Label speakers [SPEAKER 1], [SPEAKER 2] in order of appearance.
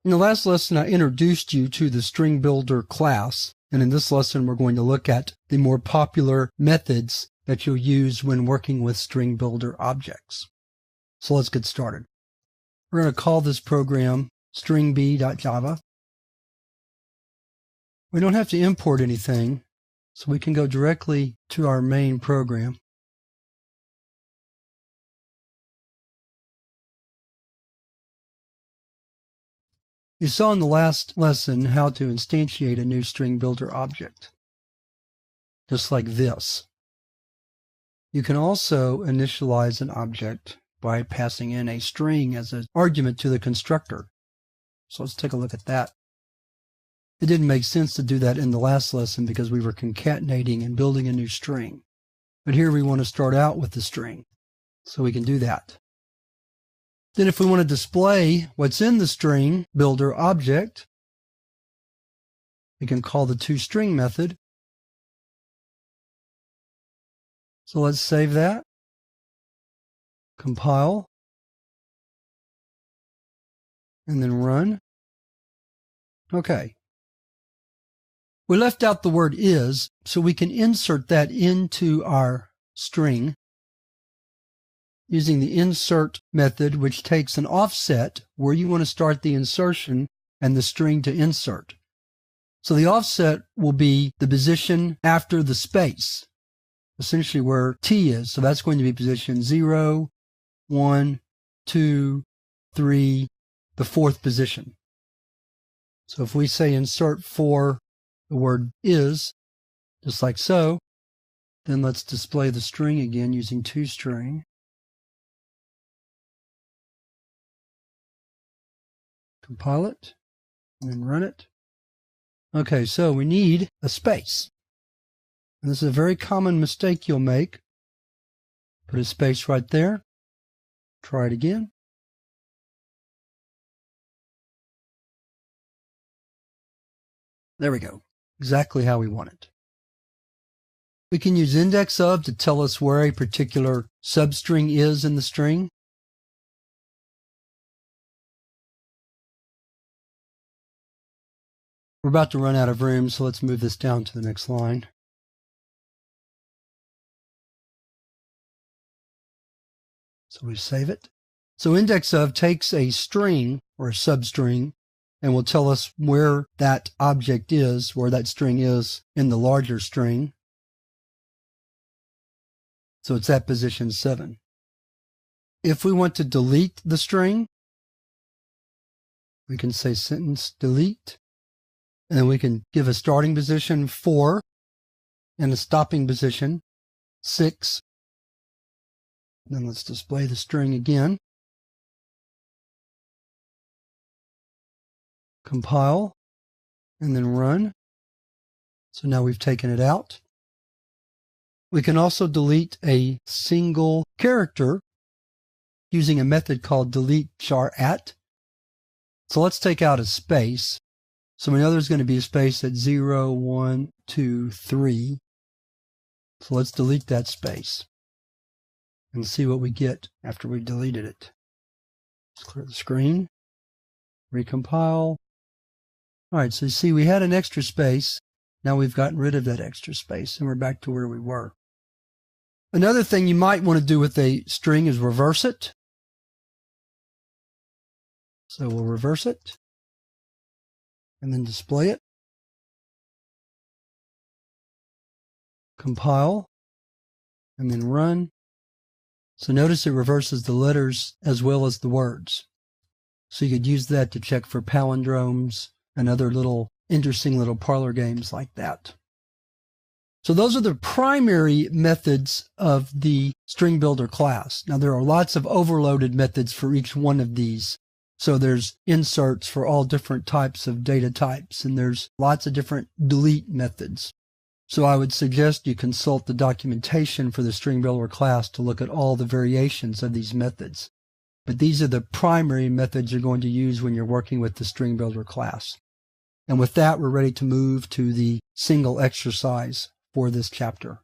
[SPEAKER 1] In the last lesson, I introduced you to the Stringbuilder class, and in this lesson, we're going to look at the more popular methods that you'll use when working with Stringbuilder objects. So let's get started. We're going to call this program stringb.java. We don't have to import anything, so we can go directly to our main program. You saw in the last lesson how to instantiate a new Stringbuilder object, just like this. You can also initialize an object by passing in a string as an argument to the constructor. So let's take a look at that. It didn't make sense to do that in the last lesson because we were concatenating and building a new string. But here we want to start out with the string, so we can do that. Then if we want to display what's in the Stringbuilder object, we can call the toString method. So let's save that, compile, and then run. Okay. We left out the word is, so we can insert that into our string using the insert method, which takes an offset where you want to start the insertion and the string to insert. So the offset will be the position after the space, essentially where T is. So that's going to be position 0, 1, 2, 3, the fourth position. So if we say insert for the word is, just like so, then let's display the string again using toString. Compile it, and then run it. Okay, so we need a space. And this is a very common mistake you'll make. Put a space right there. Try it again. There we go. Exactly how we want it. We can use index of to tell us where a particular substring is in the string. We're about to run out of room, so let's move this down to the next line. So we save it. So index of takes a string or a substring and will tell us where that object is, where that string is in the larger string. So it's at position 7. If we want to delete the string, we can say sentence delete. And then we can give a starting position 4 and a stopping position 6. Then let's display the string again. Compile and then run. So now we've taken it out. We can also delete a single character using a method called delete_at. So let's take out a space. So we know there's going to be a space at 0, 1, 2, 3. So let's delete that space and see what we get after we've deleted it. Let's clear the screen, recompile. All right, so you see we had an extra space. Now we've gotten rid of that extra space and we're back to where we were. Another thing you might want to do with a string is reverse it. So we'll reverse it and then display it. Compile and then run. So notice it reverses the letters as well as the words. So you could use that to check for palindromes and other little interesting little parlor games like that. So those are the primary methods of the Stringbuilder class. Now there are lots of overloaded methods for each one of these. So there's inserts for all different types of data types, and there's lots of different delete methods. So I would suggest you consult the documentation for the Stringbuilder class to look at all the variations of these methods. But these are the primary methods you're going to use when you're working with the Stringbuilder class. And with that, we're ready to move to the single exercise for this chapter.